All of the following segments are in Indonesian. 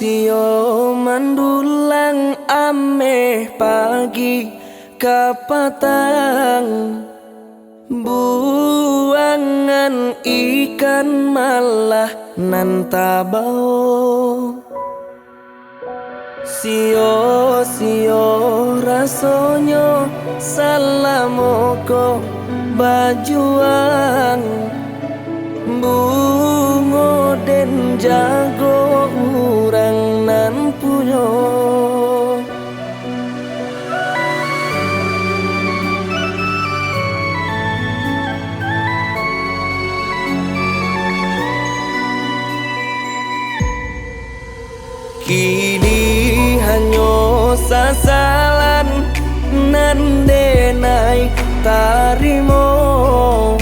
Sio mandulang ameh pagi kapatang, buangan ikan malah nan tabao. Sio rasonyo salamoko bajuang, bungo den jago urang nan punyo. Kini hanyo sasalan nan denai tarimo,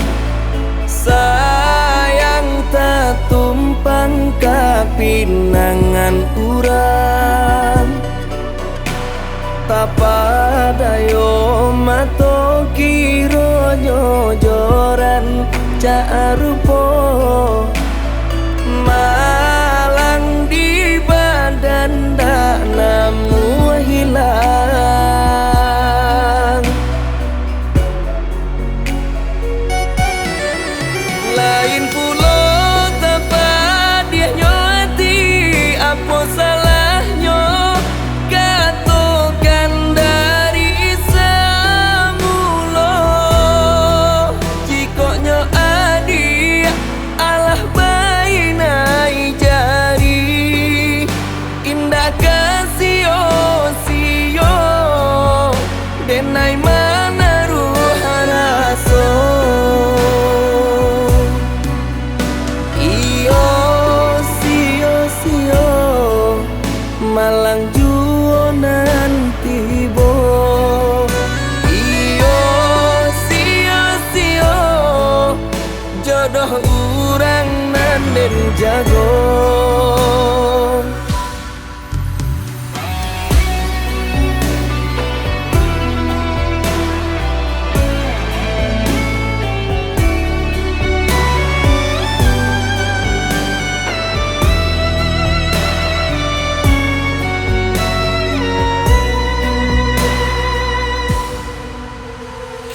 sayang tak tumpang kapinangan urang. Tapadayo mato kiro jojoran caarupo, malang di badan dak namu hilang. Lain pulo tepat dia nyoti, apa salahnya katokan dari semulo. Jikoknya adi alah bainai jari, indah kasio sio denai mana ruharaso. Malang juo nanti bo, iyo sio jodoh urang nan den jago.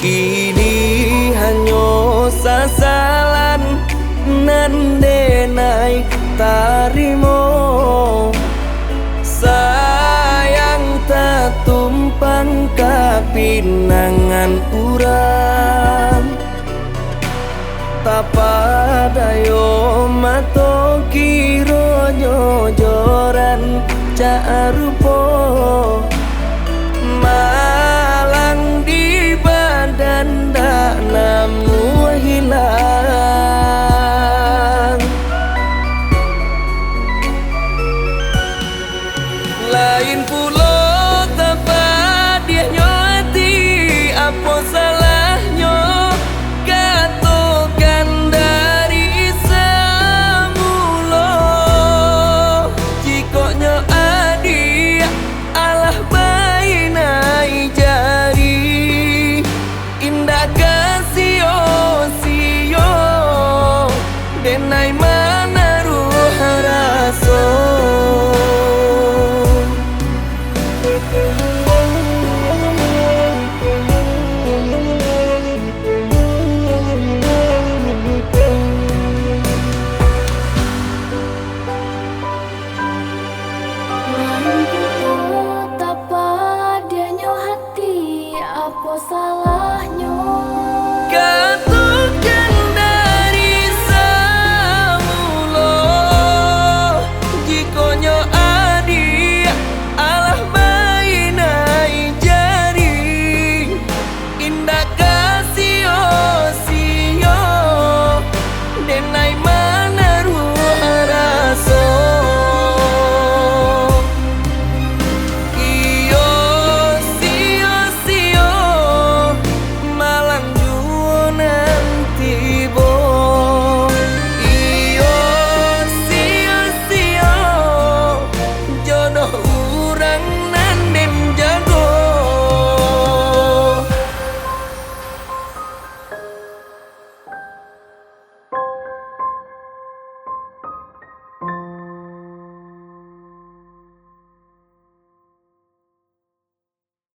Kini hanyo sasalan nan denai tarimo, sayang tak tumpang kapinangan urang. Tapadayo mato kiro jojoran caarupo, malang di badan dak namu hilang. Lain pulo tepat dia nyoti, apa salahnya katokan dari semulo. Jikoknya adi alah bainai jari, indah kasio sio denai